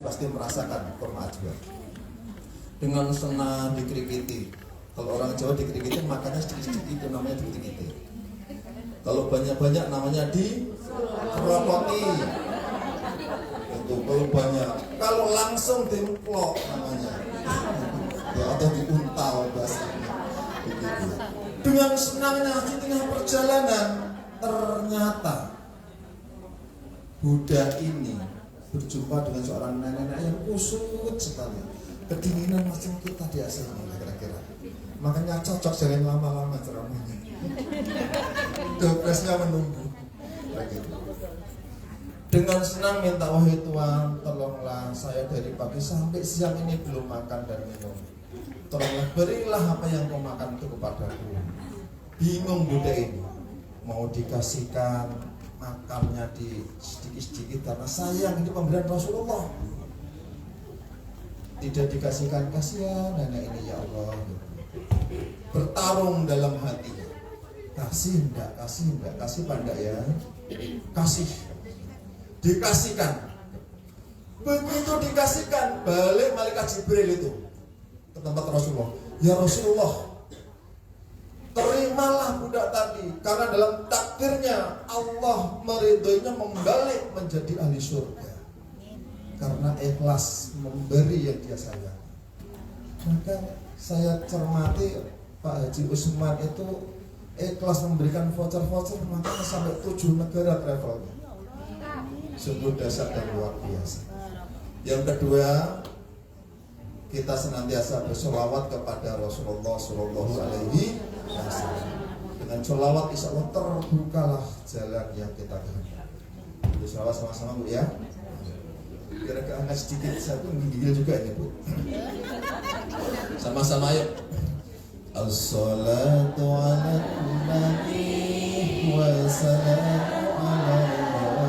pasti merasakan kurma ajwa. Dengan senang dikrikiti. Kalau orang Jawa dikrikiti makannya sedikit-sedikit, itu namanya dikrikiti. Kalau banyak-banyak namanya dikerokoti. Itu kalau banyak. Kalau langsung dimplok namanya. Ya, atau diuntal bahasanya. Begitu. Dengan senangnya di tengah perjalanan, ternyata Buddha ini berjumpa dengan seorang nenek yang kusut sekali, kedinginan macam kita di aslinya kira-kira. Makanya cocok jalan lama-lama ceramahnya. Depresnya menunggu. Begitu. Dengan senang minta, wahai Tuhan, tolonglah saya dari pagi sampai siang ini belum makan dan minum. Tolonglah berilah apa yang kau makan itu kepadaku. Bingung Buddha ini, mau dikasihkan makannya di sedikit-sedikit karena sayang, ini pemberian Rasulullah. Tidak dikasihkan, kasihan nenek ini ya Allah. Bertarung dalam hatinya, kasih enggak, kasih enggak ya? Kasih. Dikasihkan. Begitu dikasihkan, balik malaikat Jibril itu ke tempat Rasulullah. Ya Rasulullah, terimalah budak tadi, karena dalam takdirnya Allah meridhoinya membalik menjadi ahli surga karena ikhlas memberi yang dia sayang. Maka saya cermati Pak Haji Usman itu ikhlas memberikan voucher-voucher makanya sampai 7 negara travelnya. Sungguh dasar dan luar biasa. Yang kedua, kita senantiasa bersolawat kepada Rasulullah Shallallahu Alaihi Wasallam. Dengan solawat insya Allah terbukalah jalan yang kita kehendaki. Bersolawat sama-sama Bu ya. Kira-kira angkat sedikit, saya pun gigil juga ini Bu. Sama-sama yuk. As-salatu ala nabi wa salamu ala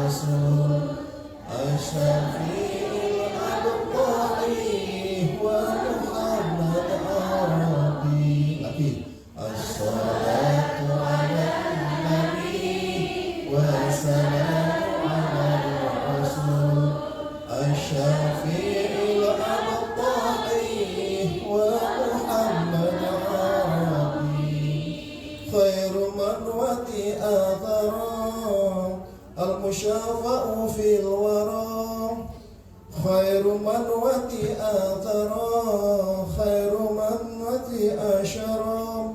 rasul asyafi'il abqari wa Muhammad Arabi. Lagi. As-salatu ala nabi wa salamu ala rasul asyafi'il abqari wa Muhammad Arabi. Khairu man wati athara al-musyafa'u fil wara. Khairu man wati athara, khairu man wati asyara,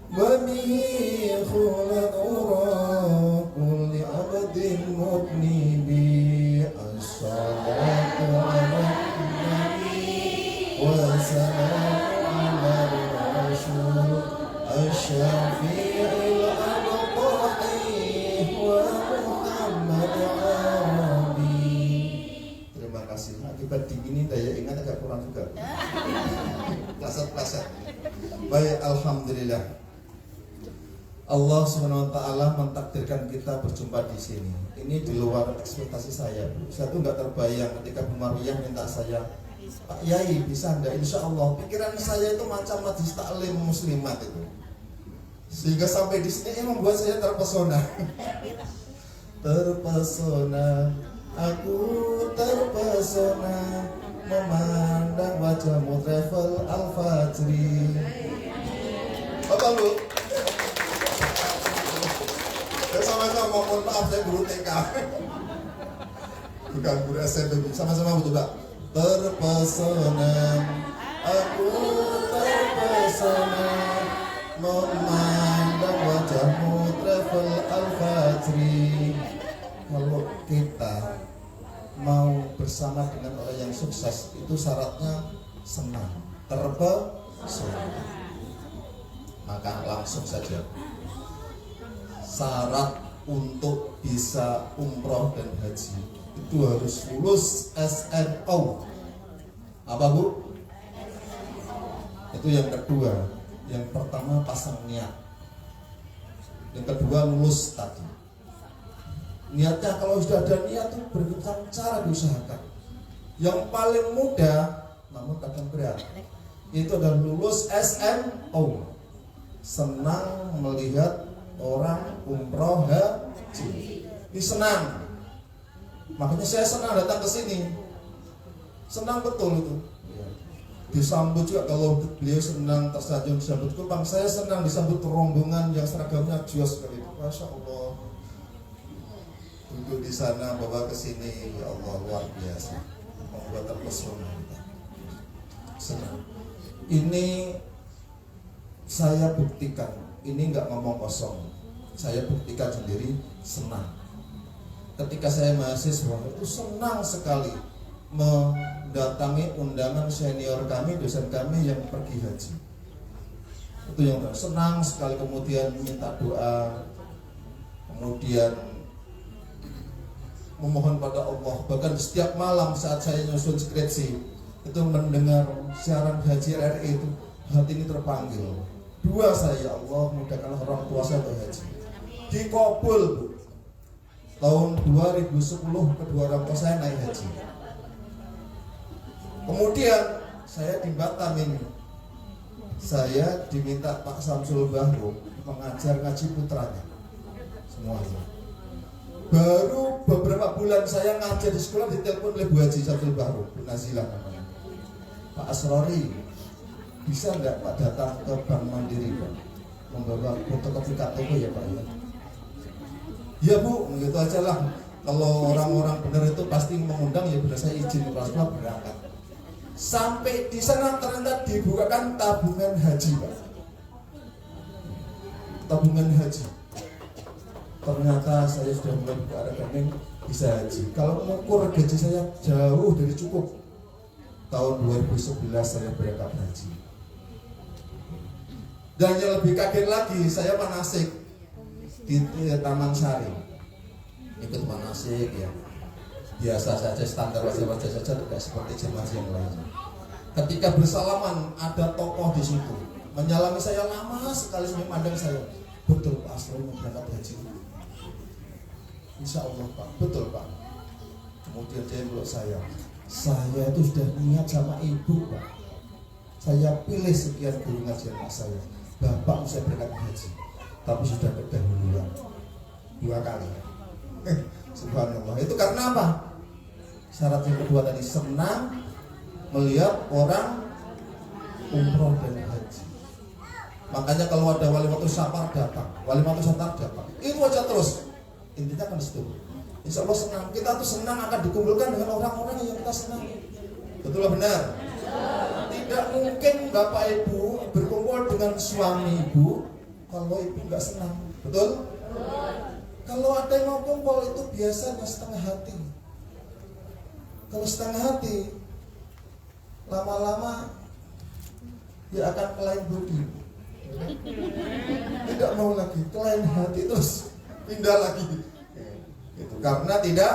wa bihi khulat ura kulli abdin mudnibi. As-salatu ala nabi wa salamu ala rasul asyafi'il abqari wa Muhammad Arabi. Terima kasih. Akibat dingin ini daya ingat agak kurang juga. Plaset-plaset. Baik, alhamdulillah. Allah Subhanahu wa taala mentakdirkan kita berjumpa di sini. Ini di luar ekspektasi saya, Bu. Saya tuh nggak terbayang ketika Bu Maryam minta saya, Pak Yai bisa enggak? Insya Allah. Pikiran saya itu macam majelis taklim muslimat itu. Sehingga sampai di sini membuat saya terpesona. Terpesona, aku terpesona memandang wajahmu travel Al-Fajri. Apa lu? Ya sama-sama mohon maaf saya guru TK. Bukan guru SMP. Sama-sama betul Pak. Terpesona, aku terpesona memandang wajahmu travel Al-Fajri. Kalau kita mau bersama dengan orang yang sukses, itu syaratnya senang, terpesona. Maka langsung saja, syarat untuk bisa umroh dan haji itu harus lulus SNO. Apa Bu? Itu yang kedua. Yang pertama pasang niat. Yang kedua lulus tadi. Niatnya kalau sudah ada niat itu berbagai cara diusahakan. Yang paling mudah namun kadang berat itu adalah lulus SNO. Senang melihat orang umroh haji. Ini senang. Makanya saya senang datang ke sini. Senang betul itu. Disambut juga, kalau beliau senang tersanjung disambut Kupang, saya senang disambut rombongan yang seragamnya jos sekali itu. Masya Allah. Duduk di sana, bawa ke sini, ya Allah, luar biasa. Membuat terpesona. Senang. Ini saya buktikan, ini nggak ngomong kosong. Saya buktikan sendiri, senang. Ketika saya mahasiswa itu senang sekali mendatangi undangan senior kami, dosen kami yang pergi haji. Itu yang senang sekali, kemudian minta doa, kemudian memohon pada Allah. Bahkan setiap malam saat saya nyusun skripsi itu mendengar siaran haji RRI itu, hati ini terpanggil. Dua saya, ya Allah mudahkanlah orang tua saya berhaji. Dikabul, Bu. Tahun 2010 kedua orang tua saya naik haji. Kemudian saya di Batam ini, saya diminta Pak Samsul Bahru mengajar ngaji putranya semuanya. Baru beberapa bulan saya ngajar di sekolah, ditelepon oleh Bu Haji Samsul Bahru, Bu Nazila namanya. Pak Asrori, bisa nggak Pak datang ke Bank Mandiri Pak, membawa fotokopi KTP ya Pak ya? Ya Bu, begitu aja lah. Kalau orang-orang benar itu pasti mengundang, ya benar saya izin kelas berangkat. Sampai di sana ternyata dibukakan tabungan haji Pak. Tabungan haji. Ternyata saya sudah mulai buka rekening, bisa haji. Kalau mengukur gaji saya jauh dari cukup. Tahun 2011 saya berangkat haji. Dan yang lebih kaget lagi, saya manasik di Taman Sari. Ikut manasik ya. Biasa saja, standar wajah-wajah saja, tidak seperti jemaah yang lain. Ketika bersalaman, ada tokoh di situ menyalami saya lama sekali, sampai memandang saya. Betul Pak Asrori mau berangkat haji? Insya Allah Pak, betul Pak. Kemudian dia meluk saya itu sudah niat sama ibu Pak. Saya pilih sekian guru ngajian mas saya, Bapak saya berangkat haji, tapi sudah kedahuluan 2 kali. Subhanallah. Itu karena apa? Syarat yang kedua tadi, senang melihat orang umroh dan haji. Makanya kalau ada wali waktu safar datang, wali waktu safar datang, itu aja terus. Intinya kan situ. Insya Allah senang. Kita tuh senang akan dikumpulkan dengan orang-orang yang kita senang. Betul lah benar? Tidak mungkin Bapak Ibu berkumpul dengan suami Ibu kalau Ibu nggak senang. Betul? Kalau ada yang mau kumpul itu biasanya setengah hati. Kalau setengah hati, lama-lama ya akan kelain budi. Tidak mau lagi, kelain hati terus pindah lagi. Itu karena tidak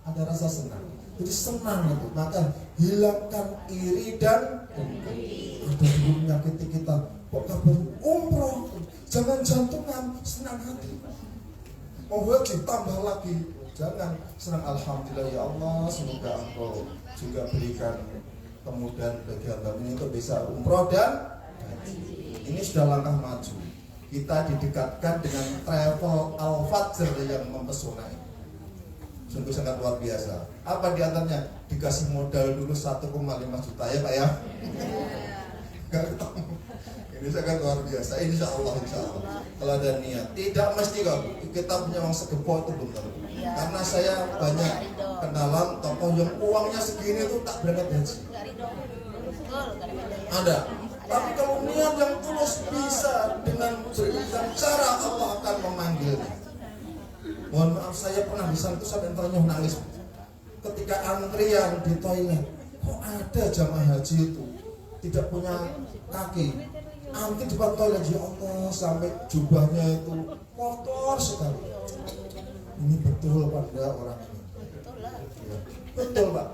ada rasa senang. Jadi senang itu, maka hilangkan iri dan dengki. Ada dulu menyakiti kita, kok kabar umroh, jangan jantungan, senang hati. Mau haji tambah lagi, jangan senang. Alhamdulillah ya Allah, semoga Engkau juga berikan kemudahan bagi hamba ini untuk bisa umroh dan haji. Ini sudah langkah maju. Kita didekatkan dengan travel Al-Fajr yang mempesona ini. Sungguh sangat luar biasa. Apa diantaranya? Dikasih modal dulu 1,5 juta ya Pak ya. Gak ketemu. Ini sangat luar biasa. Insya Allah. Kalau ada niat, tidak mesti kok kita punya uang segepok itu belum tentu. Karena saya banyak kenalan tokoh yang uangnya segini tuh tak berangkat haji. Ada. Tapi kalau niat yang tulus bisa dengan berikan cara, Allah akan memanggilnya. Mohon maaf, saya pernah di sana itu sampai ternyuh nangis ketika antrian di toilet. Kok ada jamaah haji itu tidak punya kaki, antri di depan toilet, ya Allah, sampai jubahnya itu kotor sekali. Ini betul Pak enggak orang ini? Ya, betul Pak.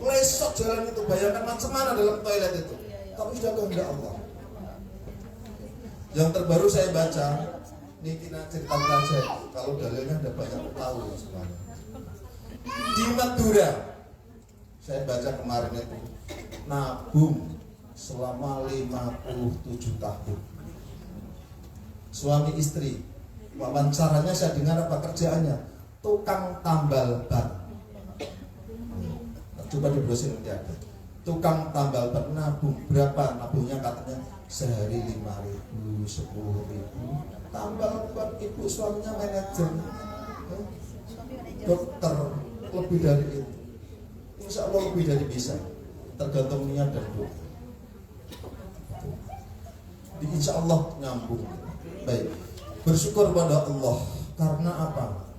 Lesot jalan itu, bayangkan macam mana dalam toilet itu. Tapi sudah kehendak Allah. Yang terbaru saya baca, ini kita cerita saja. Kalau dalilnya ada banyak tahu semuanya. Di Madura, saya baca kemarin itu, nabung selama 57 tahun. Suami istri, wawancaranya saya dengar apa kerjaannya? Tukang tambal ban. Coba di browsing nanti ada. Tukang tambal ban nabung berapa nabungnya, katanya sehari 5.000, 10.000. Tambal ban ibu suaminya manajer, dokter, lebih dari itu. Insya Allah lebih dari bisa, tergantung niat dan doa. Insya Allah nyambung. Baik, bersyukur pada Allah karena apa?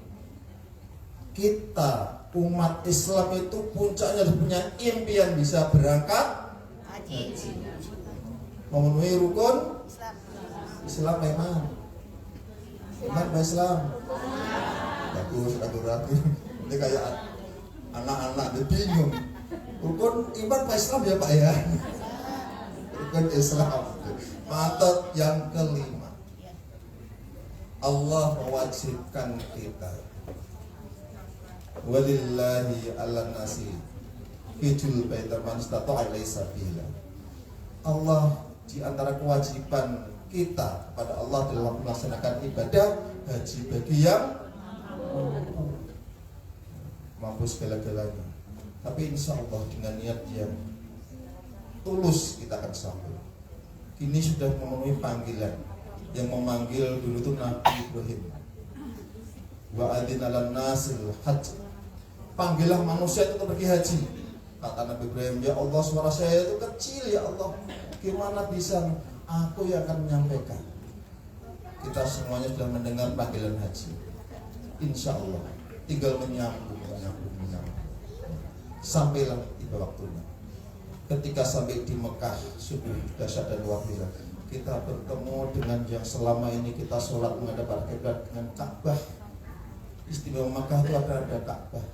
Kita umat Islam itu puncaknya punya impian bisa berangkat haji, memenuhi rukun Islam. Iman Islam bagus, ragu-ragu ini kayak anak-anak dia bingung, rukun iman Islam ya Pak ya, rukun Islam. Mantap. Yang kelima, Allah mewajibkan kita, walillahi ala nasi hijul baital man istata'a ilaihi sabila. Allah, di antara kewajiban kita pada Allah dalam melaksanakan ibadah haji bagi yang mampu segala-galanya. Tapi insya Allah dengan niat yang tulus kita akan sampai. Kini sudah memenuhi panggilan. Yang memanggil dulu itu Nabi Ibrahim. Wa adzina lan-nasil hajj. Panggilah manusia itu pergi haji. Kata Nabi Ibrahim, ya Allah, suara saya itu kecil ya Allah, gimana bisa aku yang akan menyampaikan. Kita semuanya sudah mendengar panggilan haji. Insya Allah tinggal menyambung. Sampailah tiba waktunya. Ketika sampai di Mekah, subuh dahsyat dan luar biasa, kita bertemu dengan yang selama ini kita sholat menghadap kiblat dengan Ka'bah. Istimewa Mekah itu ada Ka'bah,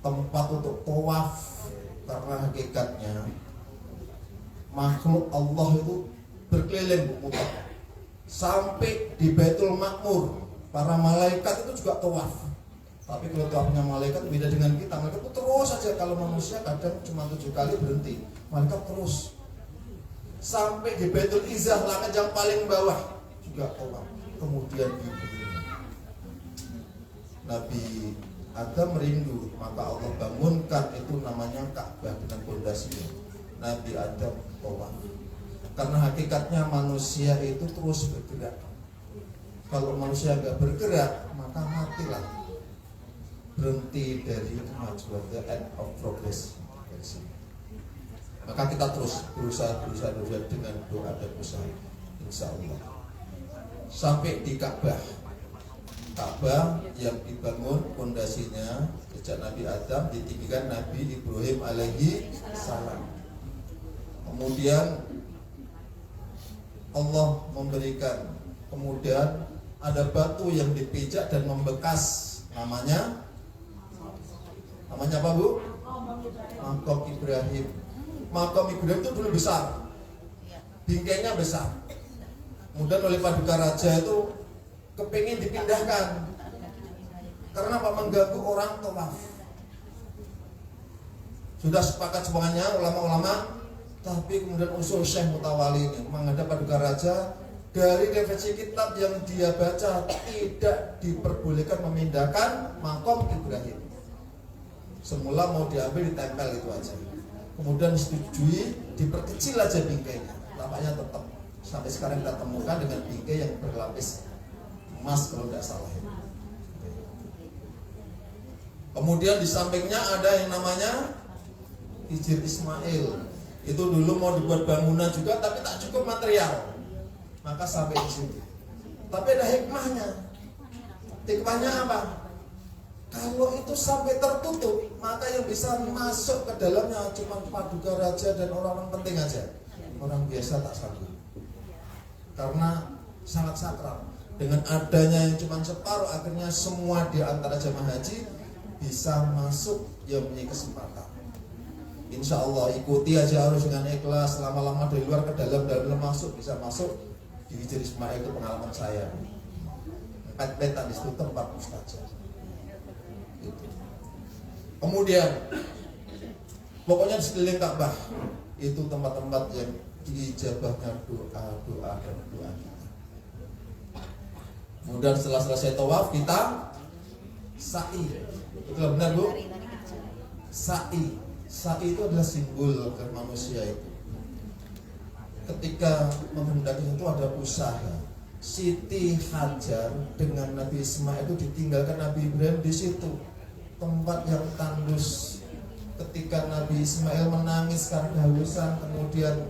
tempat untuk tawaf, karena hakikatnya makhluk Allah itu berkeliling muter sampai di Baitul Ma'mur. Para malaikat itu juga tawaf. Tapi kalau tawafnya malaikat beda dengan kita. Malaikat itu terus saja, kalau manusia kadang cuma 7 kali berhenti. Malaikat terus sampai di Baitul Izzah, langit yang paling bawah juga tawaf. Kemudian di Nabi Adam merindu, maka Allah bangunkan itu namanya Ka'bah dengan pondasinya. Nabi Adam tawaf. Karena hakikatnya manusia itu terus bergerak. Kalau manusia nggak bergerak, maka matilah. Berhenti dari kemajuan, the end of progress. Maka kita terus berusaha dengan doa dan usaha, insya Allah sampai di Ka'bah. Ka'bah yang dibangun pondasinya sejak Nabi Adam, ditinggikan Nabi Ibrahim alaihi salam. Kemudian Allah memberikan, kemudian ada batu yang dipijak dan membekas, namanya apa Bu? Makam Ibrahim. Makam Ibrahim itu dulu besar, bingkainya besar. Kemudian oleh Paduka Raja itu kepingin dipindahkan karena apa? Mengganggu orang tawaf. Sudah sepakat semuanya ulama-ulama, tapi kemudian usul Syekh Mutawali ini menghadap Paduka Raja. Dari referensi kitab yang dia baca, tidak diperbolehkan memindahkan makam Ibrahim. Semula mau diambil ditempel itu aja. Kemudian disetujui diperkecil aja bingkainya. Tampaknya tetap sampai sekarang kita temukan dengan bingkai yang berlapis emas kalau tidak salah. Kemudian di sampingnya ada yang namanya Hijir Ismail. Itu dulu mau dibuat bangunan juga, tapi tak cukup material. Maka sampai di sini. Tapi ada hikmahnya. Hikmahnya apa? Kalau itu sampai tertutup, maka yang bisa masuk ke dalamnya cuma Paduka Raja dan orang-orang penting aja. Orang biasa tak sanggup. Karena sangat sakral. Dengan adanya yang cuma separuh, akhirnya semua di antara jamaah haji bisa masuk yang punya kesempatan. Insya Allah ikuti aja harus dengan ikhlas. Lama-lama dari luar ke dalam, dari dalam masuk, bisa masuk. Di Hijir Ismail itu pengalaman saya. Pet-petan di situ tempat mustajab. Gitu. Kemudian pokoknya di sekeliling Ka'bah itu tempat-tempat yang diijabahnya doa dan doa kita. Kemudian setelah selesai tawaf kita sa'i. Betul benar Bu? Sa'i itu adalah simbol ke manusia itu. Ketika menghendaki itu ada usaha. Siti Hajar dengan Nabi Ismail itu ditinggalkan Nabi Ibrahim di situ, tempat yang tandus. Ketika Nabi Ismail menangis karena kehausan, kemudian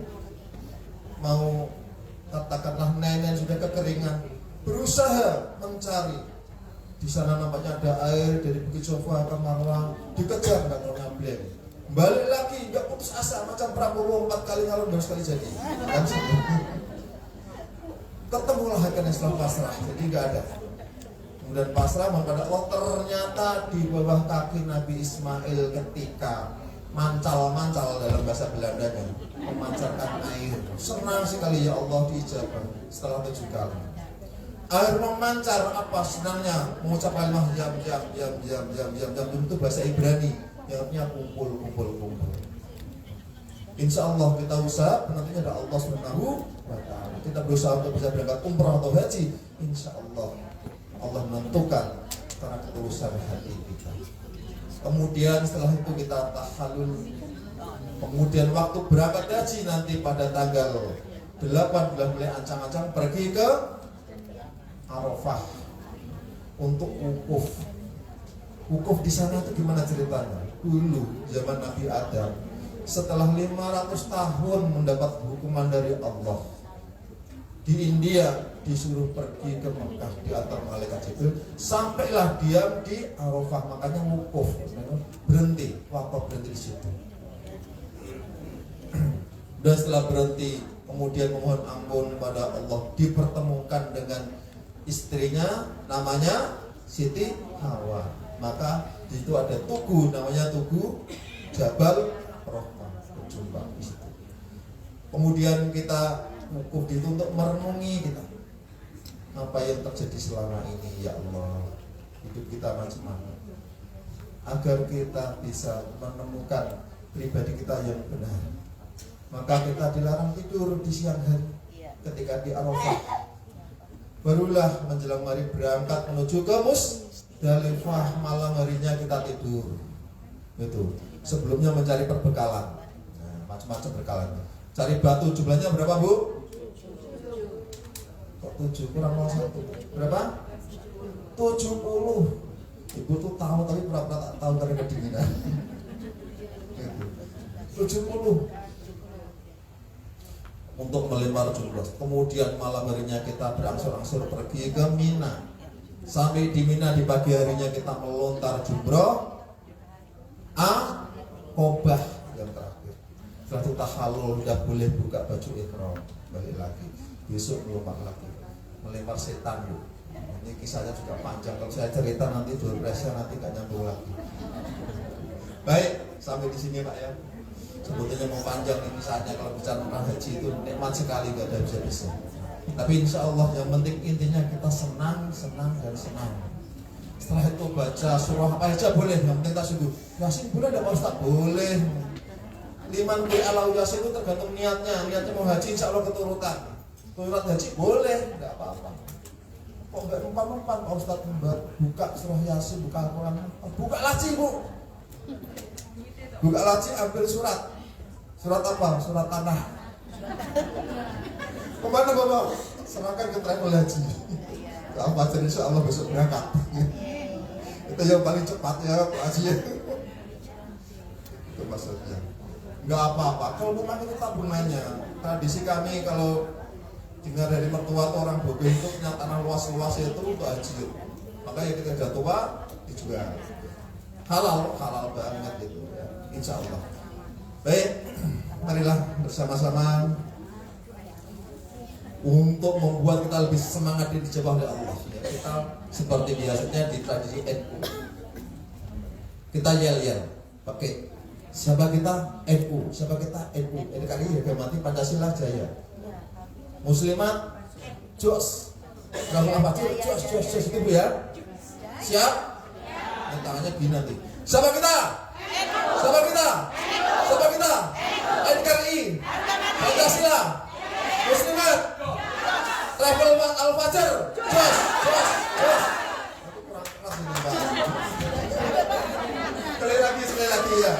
mau katakanlah nenek sudah kekeringan, berusaha mencari. Di sana nampaknya ada air dari Bukit Sofa ke Marwah, dikejar nggak mau ngambil. Balik lagi nggak putus asa, macam Prabowo 4 kali nyalon baru sekali jadi. Kan? Ketemulah akan Islam pasrah, jadi nggak ada. Kemudian pasrah kepada Allah, ternyata di bawah kaki Nabi Ismail ketika mancal dalam bahasa Belandanya, memancarkan air. Senang sekali, ya Allah diijabah setelah 7 kali. Air memancar, apa senangnya? Mengucap kalimat jam itu bahasa Ibrani, yang artinya kumpul. Insya Allah kita usaha, penentunya ada Allah Subhanahu wa Ta'ala. Kita berusaha untuk bisa berangkat umrah atau haji, insya Allah Allah menentukan karena ketulusan hati kita. Kemudian setelah itu kita tahallul. Kemudian waktu berangkat haji nanti pada tanggal 8 bulan mulai ancang-ancang pergi ke Arafah untuk wukuf. Wukuf di sana itu gimana ceritanya? Dulu zaman Nabi Adam, setelah 500 tahun mendapat hukuman dari Allah, di India disuruh pergi ke Mekah diantar malaikat Jibril, sampailah diam di Arafah, makanya wukuf, berhenti, wakaf berhenti di situ. Dan setelah berhenti, kemudian memohon ampun pada Allah, dipertemukan dengan istrinya, namanya Siti Hawa. Maka di situ ada tugu, namanya Tugu Jabal Rahmah, berjumpa di situ. Kemudian kita wukuf itu untuk merenungi kita apa yang terjadi selama ini, ya Allah, hidup kita macam mana, agar kita bisa menemukan pribadi kita yang benar. Maka kita dilarang tidur di siang hari ketika di Arafah. Barulah menjelang hari berangkat menuju ke Musdalifah, malam harinya kita tidur. Itu sebelumnya mencari perbekalan, macam-macam bekalan. Cari batu, jumlahnya berapa, Bu? Kok 7 kurang 1? Berapa? 70. Ibu tuh tahu tapi pura-pura tak tahu karena kedinginan. 70 untuk melempar jumroh. Kemudian malam harinya kita berangsur-angsur pergi ke Mina. Sampai di Mina di pagi harinya kita melontar jumroh Aqobah yang terakhir. Setelah itu tahallul, sudah boleh buka baju ihram, balik lagi. Besok melompat lagi, melempar setan. Ini kisahnya juga panjang, kalau saya cerita nanti durasinya nanti gak nyambung lagi. Baik, sampai di sini Pak ya. Sebetulnya mau panjang nih kisahnya, kalau bicara tentang haji itu nikmat sekali, gak ada bisa-bisa. Tapi insya Allah yang penting intinya kita senang. Setelah itu baca surah apa aja boleh, yang penting tak sungguh. Yasin boleh ada Pak Ustaz? Boleh. Liman bi alau yasin itu tergantung niatnya mau haji insya Allah keturutan. Turutan haji boleh, enggak apa-apa. Kok enggak numpan Pak Ustaz buka surah Yasin, buka Al-Quran, buka laci Bu. Buka laci, ambil surat. Surat apa? Surat tanah. Kemana Bapak? Serahkan ke travel haji. Kalau baca insya Allah besok berangkat. Itu yang paling cepat ya Pak Haji. Itu maksudnya. Enggak apa-apa. Kalau bukan itu tabungannya. Tradisi kami kalau dengar dari mertua atau orang Bogor itu punya tanah luas-luas itu untuk haji. Makanya kita sudah tua dijual. Halal banget itu ya. Insya Allah. Baik, marilah bersama-sama untuk membuat kita lebih semangat dijabah oleh Allah. Ya, kita seperti biasanya di tradisi NU, kita yel-yel pakai siapa kita NU, siapa kita NU. Ini kali harga mati Pancasila jaya. Muslimat jos. Berapa apa? Jos itu Bu ya. Siap? Yang tangannya gini nanti. Siapa kita? Siapa kita? Siapa kita? NKRI, Pancasila, Muslimat, Travel Al-Fajar, jos. Kurang keras ini Pak. Sekali lagi ya.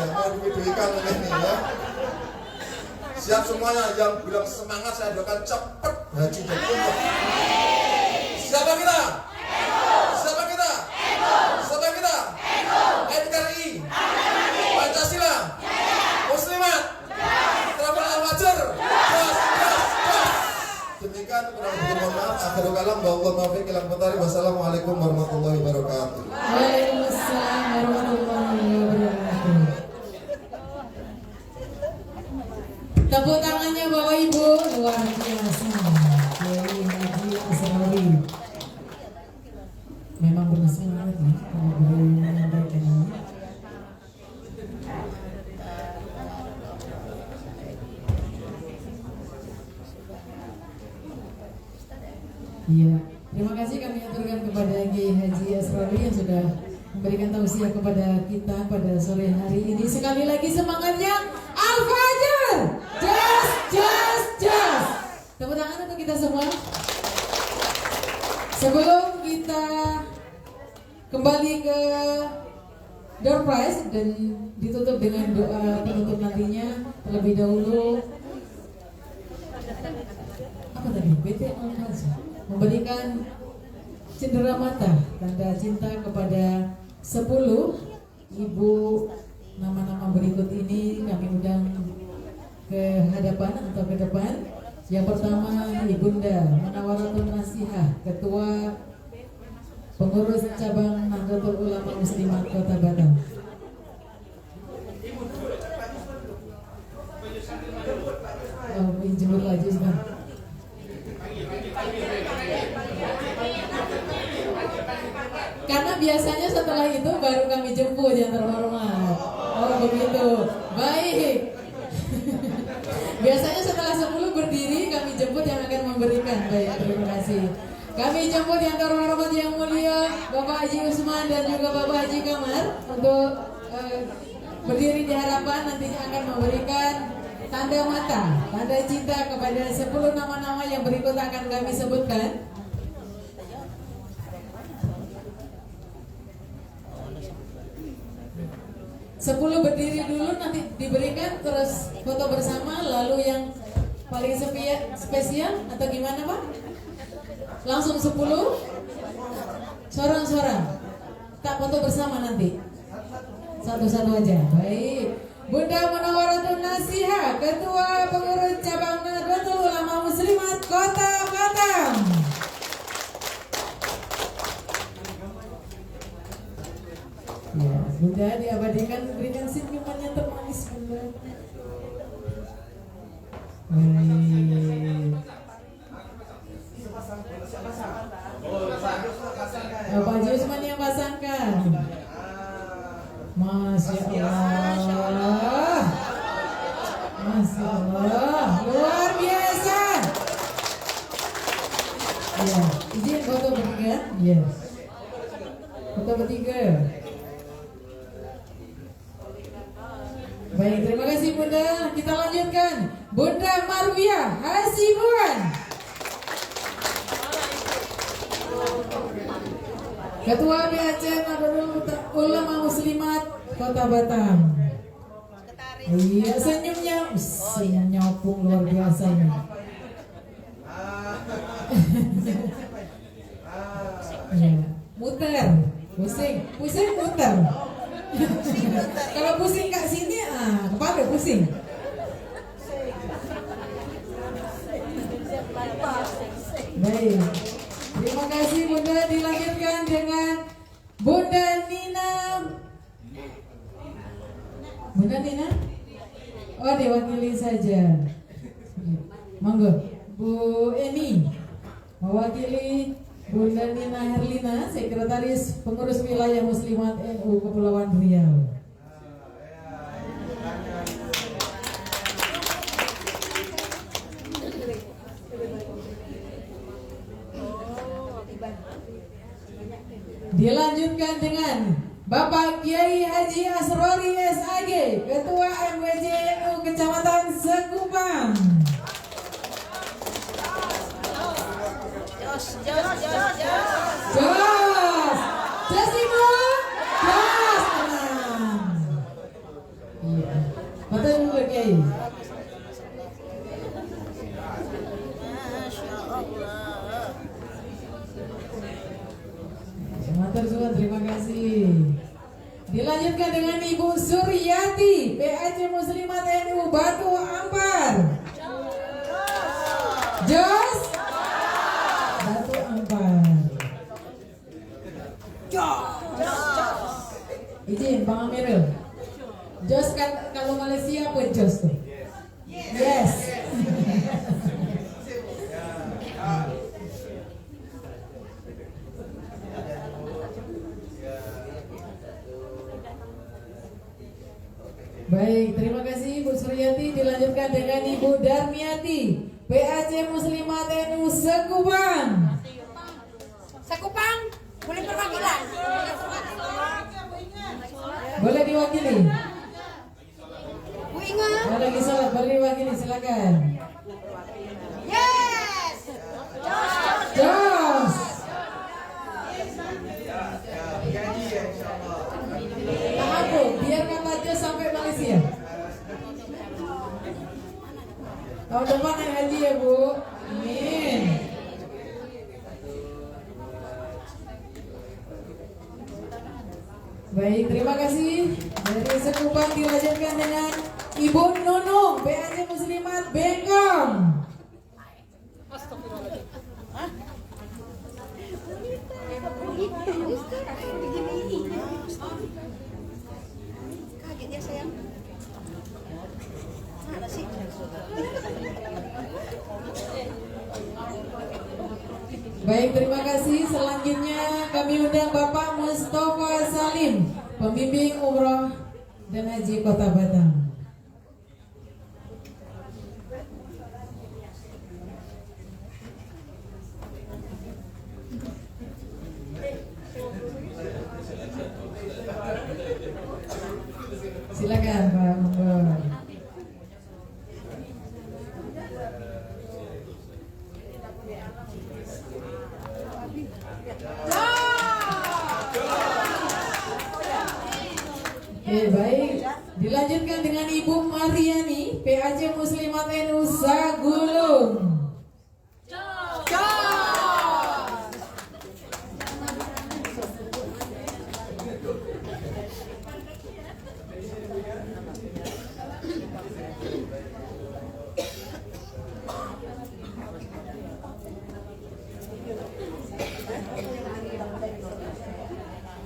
ya, mau divideokan ini ya. Siap semuanya, yang bilang semangat saya doakan cepet haji dan umroh. Siapa kita? Siapa kita? Siapa kita? NKRI, Pancasila, Muslimat, Travel Al-Fajr. Demikian kurang lebih mohon maaf. Akhirul kalam, wallahu muwaffiq ila aqwamit. Wassalamualaikum warahmatullahi wabarakatuh. Waalaikumsalam warahmatullahi wabarakatuh. Tepuk tangannya Bapak Ibu, luar biasa. Kiai Haji Asrawi. Memang bersemangat ya kalau beliau menyampaikan ini. Iya, terima kasih kami aturkan kepada Kiai Haji Asrawi yang sudah memberikan tausiah kepada kita pada sore hari ini. Sekali lagi semangatnya Al-Fajr. Just. Tepuk tangan untuk kita semua. Sebelum kita kembali ke door prize dan ditutup dengan doa penutup nantinya, terlebih dahulu apa tadi? PT Al-Fajr memberikan cendera mata tanda cinta kepada 10 ibu. Nama-nama berikut ini kami undang ke hadapan atau ke depan. Yang pertama Ibunda Munawaratun Nasihah, Ketua Pengurus Cabang Nahdlatul Ulama Muslimat Kota Batam. Jemput lagi sebentar. Karena biasanya setelah itu baru kami jemput yang terhormat. Oh begitu, baik. Biasanya setelah 10 berdiri kami jemput yang akan memberikan. Baik, terima kasih. Kami jemput yang terhormat yang mulia Bapak Haji Usman dan juga Bapak Haji Kamar untuk berdiri di hadapan, nantinya akan memberikan tanda mata, tanda cinta kepada 10 nama-nama yang berikut akan kami sebutkan. Sepuluh berdiri dulu, nanti diberikan terus foto bersama, lalu yang paling spesial atau gimana Pak? Langsung 10 sorang-sorang, tak foto bersama nanti satu-satu aja. Baik, Bunda Munawaratun Nasihah, Ketua Pengurus Cabang Nahdlatul Ulama Muslimat Kota Batam. Ya, Bunda diabadikan, berikan senyuman yang termanis Bunda. Baik. Bapak Haji Usman yang pasangkan. Masya Allah. Masya Allah, luar biasa. Ya, izin foto bertiga. Ya, foto bertiga. Baik, terima kasih Bunda. Kita lanjutkan. Bunda Marwiah Hasibuan, Ketua BAC Nahdlatul Ulama Muslimat Kota Batam. Iya, senyumnya nyopung luar biasa ini. Ya, muter, pusing muter. Kalau pusing ke sini, kepala pusing. Baik, terima kasih Bunda. Dilanjutkan dengan Bunda Nina. Bunda Nina? Oh, diwakili saja. Monggo, Bu Eni mewakili Bunda Nina Herlina, Sekretaris Pengurus Wilayah Muslimat NU Kepulauan Riau. Dilanjutkan dengan Bapak Kiai Haji Asrori SAG, Ketua MWJ NU Kecamatan Sekupang. Jos Ibu, jos tenang. Iya. Mata dulu Kiai. Matur suwun, terima kasih. Dilanjutkan dengan Ibu Suryati, PAC Muslimat NU Batu Ampar. Jos Batu Ampar. Izin Bang Amirul. Jos kan kalau Malaysia apa Jos tuh? Yes. Baik, terima kasih Ibu Suryati. Dilanjutkan dengan Ibu Darmiati, PAC Muslimat NU Sekupang. Sekupang, boleh perwakilan. Boleh diwakili. Bu Ingat. Ada lagi salat, boleh diwakili, silakan. Yes. Jos. Tahan Bu, biarkan aja sampai Malaysia. Tahun depan naik haji ya Bu. Amin. Baik, terima kasih. Dari Sekupang dilanjutkan dengan Ibu Nunung, PAC Muslimat Bengkong. Kaget ya sayang. Mana sih? Baik, terima kasih. Selanjutnya kami undang Bapak Mustafa Salim, pembimbing umroh dan haji Kota Batam. Silakan Pak Monggo. Oke, baik. Dilanjutkan dengan Ibu Mariani, PAC Muslimat NU Sagulung.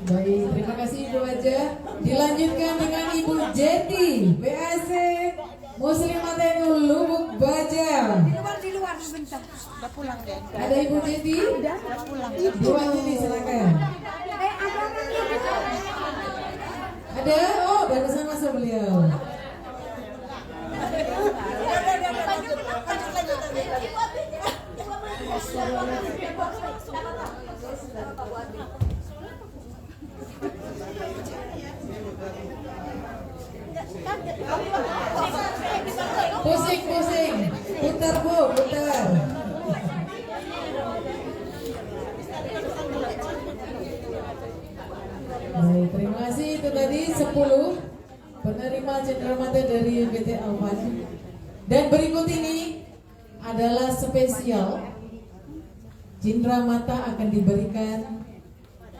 Baik, terima kasih Ibu Haja. Dilanjutkan dengan Ibu Jeti, PAC Muslimat NU Lubuk Baja. Di luar sebentar. Udah pulang deh. Ada Ibu Jeti? Udah pulang. Diwakili, silakan. Ada? Oh, barusan masuk beliau. Pusing, putar Bu, putar. Baik, terima kasih. Itu tadi 10 penerima cenderamata dari PT Alfan. Dan berikut ini adalah spesial. Cenderamata akan diberikan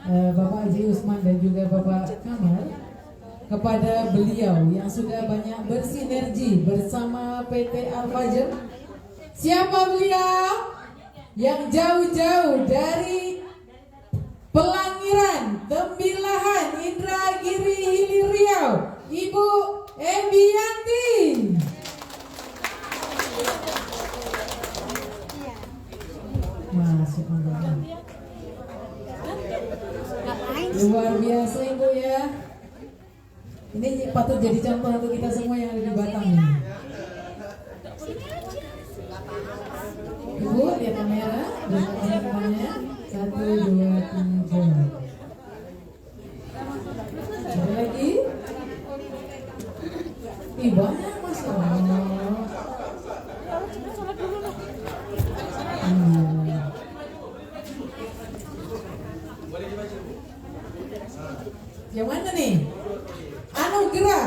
Bapak Haji Usman dan juga Bapak Kamal kepada beliau yang sudah banyak bersinergi bersama PT Al-Fajr. Siapa beliau? Yang jauh-jauh dari Pelangiran, Tembilahan, Indragiri, Hilir Riau, Ibu Embianti. Masuk luar biasa Ibu ya. Ini patut jadi contoh untuk kita semua yang ada di Batam ini. Ibu lihat kamera, lihat kameranya. 1, 2, 3. Ada lagi? Ih, banyak Mas. Yang mana nih? Anugerah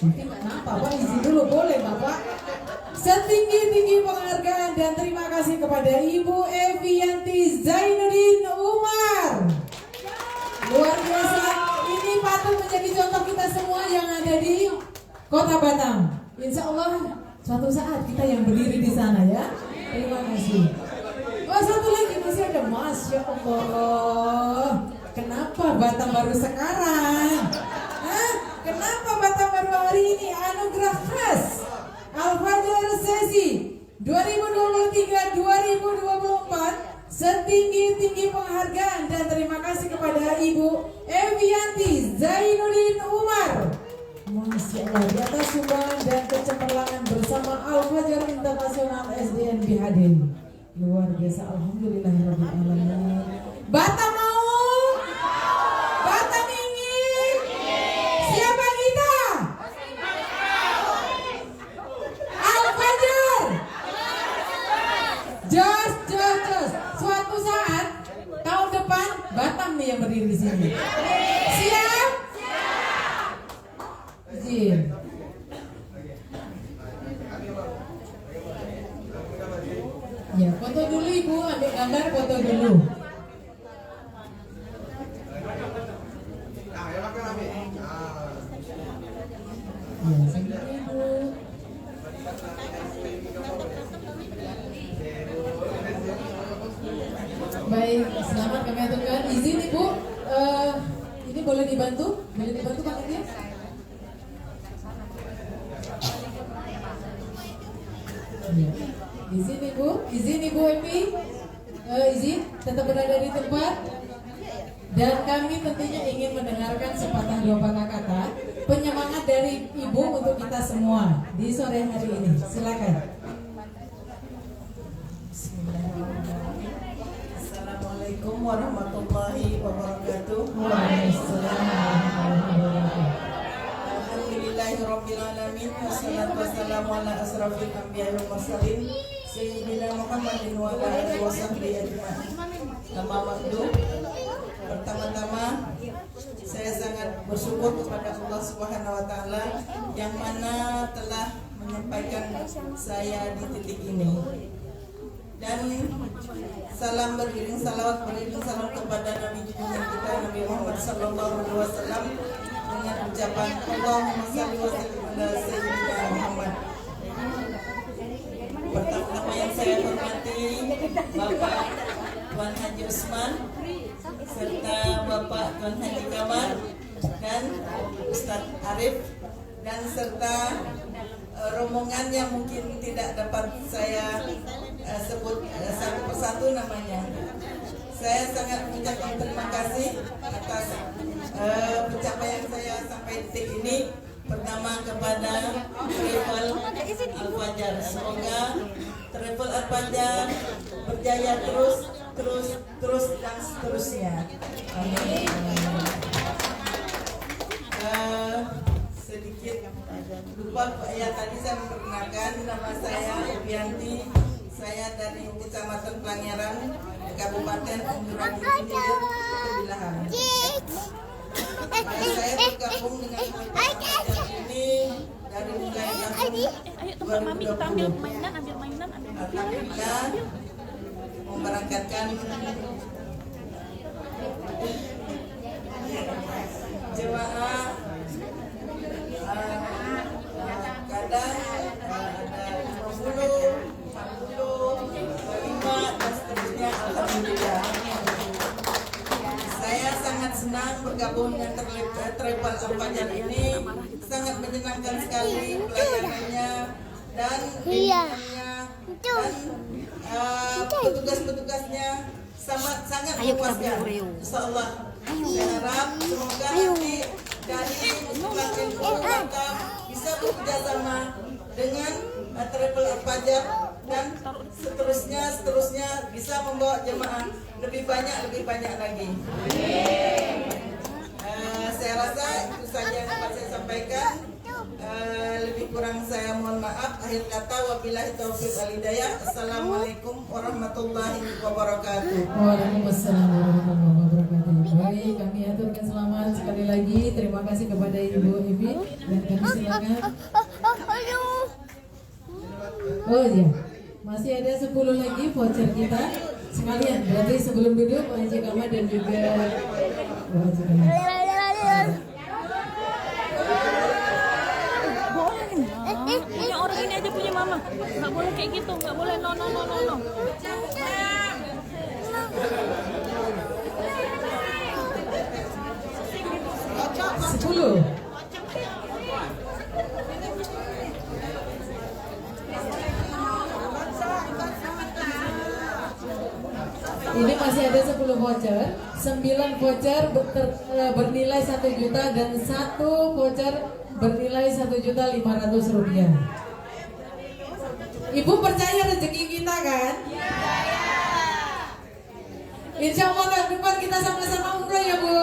Ini kenapa Pak? Izin dulu boleh Bapak. Setinggi-tinggi penghargaan dan terima kasih kepada Ibu Evianti Zainuddin Umar. Luar biasa. Ini patut menjadi contoh kita semua yang ada di Kota Batam. Insya Allah suatu saat kita yang berdiri di sana ya. Terima kasih. Oh satu lagi masih ada. Masya Allah. Kenapa Batam baru sekarang? Hah? Kenapa Batam baru hari ini? Anugerah khas Al-Fajar Sesi 2023-2024 setinggi-tinggi penghargaan dan terima kasih kepada Ibu Evianti Zainuddin Umar. Masya Allah, di atas sumbangan dan kecemerlangan bersama Al-Fajar Internasional SDN BHD. Luar biasa, alhamdulillahirrahmanirrahim. Batam mau? Batam ingin? Siapa kita? Al-Fajar. Jos. Suatu saat tahun depan Batam nih yang berdiri di sini. Siap? Izin. Ya, foto dulu Ibu, ambil gambar foto dulu. Ya, sambil Ibu. Baik, selamat kami aturkan. Izin Ibu, ini boleh dibantu? Boleh dibantu Pak Ketia? Ya. Izin Ibu Epi, izin tetap berada di tempat. Dan kami tentunya ingin mendengarkan sepatah dua patah kata penyemangat dari Ibu untuk kita semua di sore hari ini. Silakan. Assalamualaikum warahmatullahi wabarakatuh. Alhamdulillahirrabbilalamin. Wassalatu wassalamu ala asrafil anbiya'i wal mursalin Sayyidina Muhammadin wa ala alihi wa sahbihi ajma'in. Amma ba'du. Pertama-tama saya sangat bersyukur kepada Allah Subhanahu wa taala yang mana telah menyampaikan saya di titik ini. Dan salam beriring salawat beriring salam kepada Nabi junjungan kita Nabi Muhammad sallallahu alaihi wasallam dengan ucapan Allahumma shalli wa sallim ala sayyidina Muhammad. Pertama-tama yang saya hormati Bapak Tuan Haji Usman serta Bapak Tuan Haji Kamal dan Ustadz Arif dan serta rombongan yang mungkin tidak dapat saya sebut satu persatu namanya. Saya sangat mengucapkan terima kasih atas pencapaian saya sampai detik ini. Pertama kepada Travel Al-Fajar. Semoga Travel Al-Fajar berjaya terus dan seterusnya. Amin. Sedikit lupa ya, tadi saya memperkenalkan nama saya Evianti. Saya dari Kecamatan Plangeran, Kabupaten Unduran Terbilahan. Saya bergabung dengan komunitas ini dari mulai tahun 2020. Alhamdulillah memberangkatkan jemaah kadang ada 50, 40, 5 dan seterusnya. Alhamdulillah. Saya sangat senang bergabung dengan Travel Al-Fajar ini. Sangat menyenangkan sekali pelayanannya dan bimbingannya dan petugas-petugasnya sangat memuaskan. Insyaallah saya harap semoga nanti dari Muslimatin Batam bisa bekerja sama dengan Travel Al-Fajar dan seterusnya bisa membawa jemaah lebih banyak lagi. Saya rasa itu saja yang dapat saya sampaikan. Lebih kurang saya mohon maaf. Akhir kata wabillahi taufiq wal hidayah. Assalamualaikum warahmatullahi wabarakatuh. Waalaikumsalam warahmatullahi wabarakatuh. Baik. Baik, kami aturkan selamat sekali lagi. Terima kasih kepada Ibu Evi dan kami silakan. Oh iya, masih ada 10 lagi voucher kita sekalian. Berarti sebelum duduk Pak Haji Kamal dan juga Pak Haji Kamal. Yang orang ini aja punya mama. Nggak boleh kayak gitu, nggak boleh no. 10. Ini masih ada 10 voucher, 9 voucher bernilai 1 juta dan 1 voucher bernilai 1.500.000 rupiah. Ibu percaya rezeki kita kan? Insya Allah tahun depan kita sama-sama umroh ya Bu.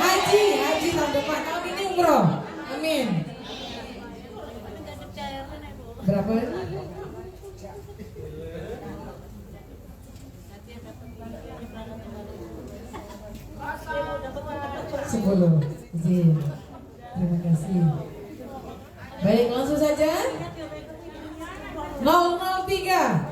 Haji tahun depan, tahun ini umroh. Amin. Berapa? Sepuluh. Izin. Terima kasih. Baik, langsung saja. 003.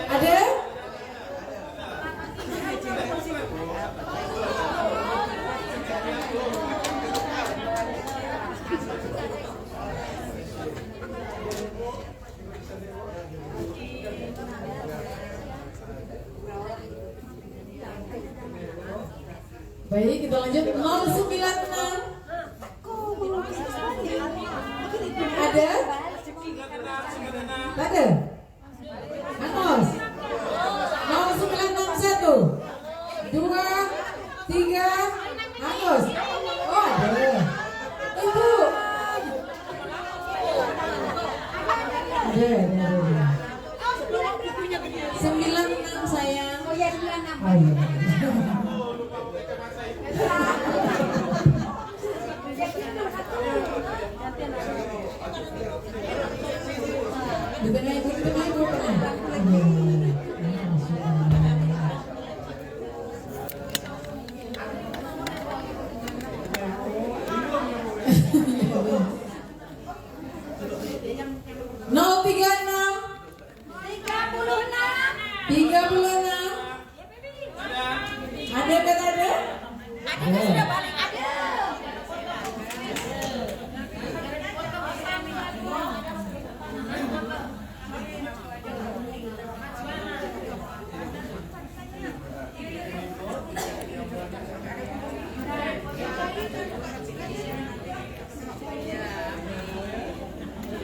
Ada? Baik, kita lanjut 096. Ada? Ada? Anos 0961 2 3 Anos. Oh ada. Ibu. Ada. 96 sayang. Oh ya 96. Oh iya. Di tengah ibu,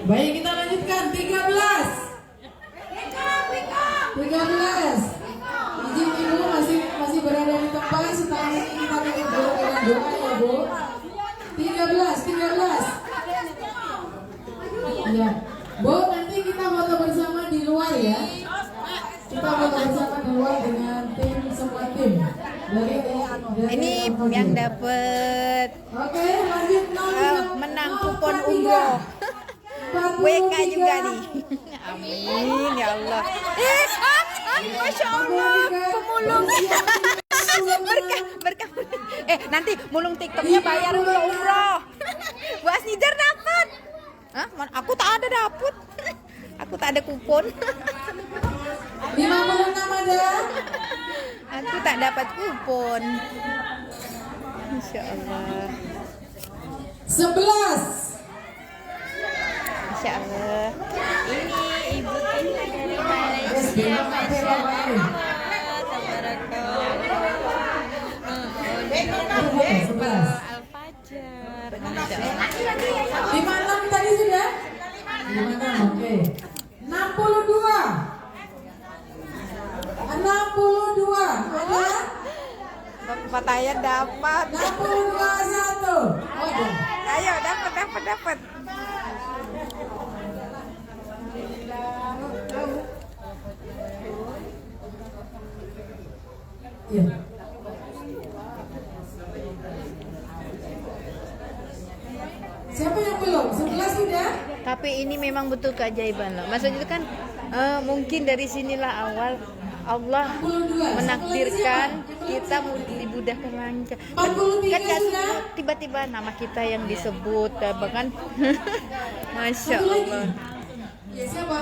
Baik, kita lanjutkan 13. Izin ibu masih berada di tempat. Setelah ini kita akan dengan doa ya Bu. 13. Ya, Bu, nanti kita foto bersama di luar ya. Kita foto bersama di luar dengan tim, semua tim. Dari Ini yang dapat Oke, lanjut menang kupon umroh. WK juga nih. Amin ya Allah. Masya Allah, pemulung. Berkah. Nanti mulung TikToknya bayar dulu umroh. Bu Asnijar dapat. Hah? Aku tak ada dapet. Aku tak ada kupon. 56 ada. Aku tak dapat kupon. Masya Allah. 11. Masya Allah. Ini ibu kita dari Malaysia. Masya Allah. Al-Fajar. Masya Allah. 56 tadi sudah? 56, oke. 62. 62 ada? Dapat ayat dapat. 61. Waduh. Ayo dapat. Iya. Siapa yang belum? 11 sudah? Tapi ini memang betul keajaiban loh. Maksudnya itu kan mungkin dari sinilah awal Allah 42. menakdirkan kita dimudahkan lancar. 43 Kan nggak sudah? tiba-tiba nama kita yang disebut, bahkan Masya Satu lagi. Allah. Ya, siapa?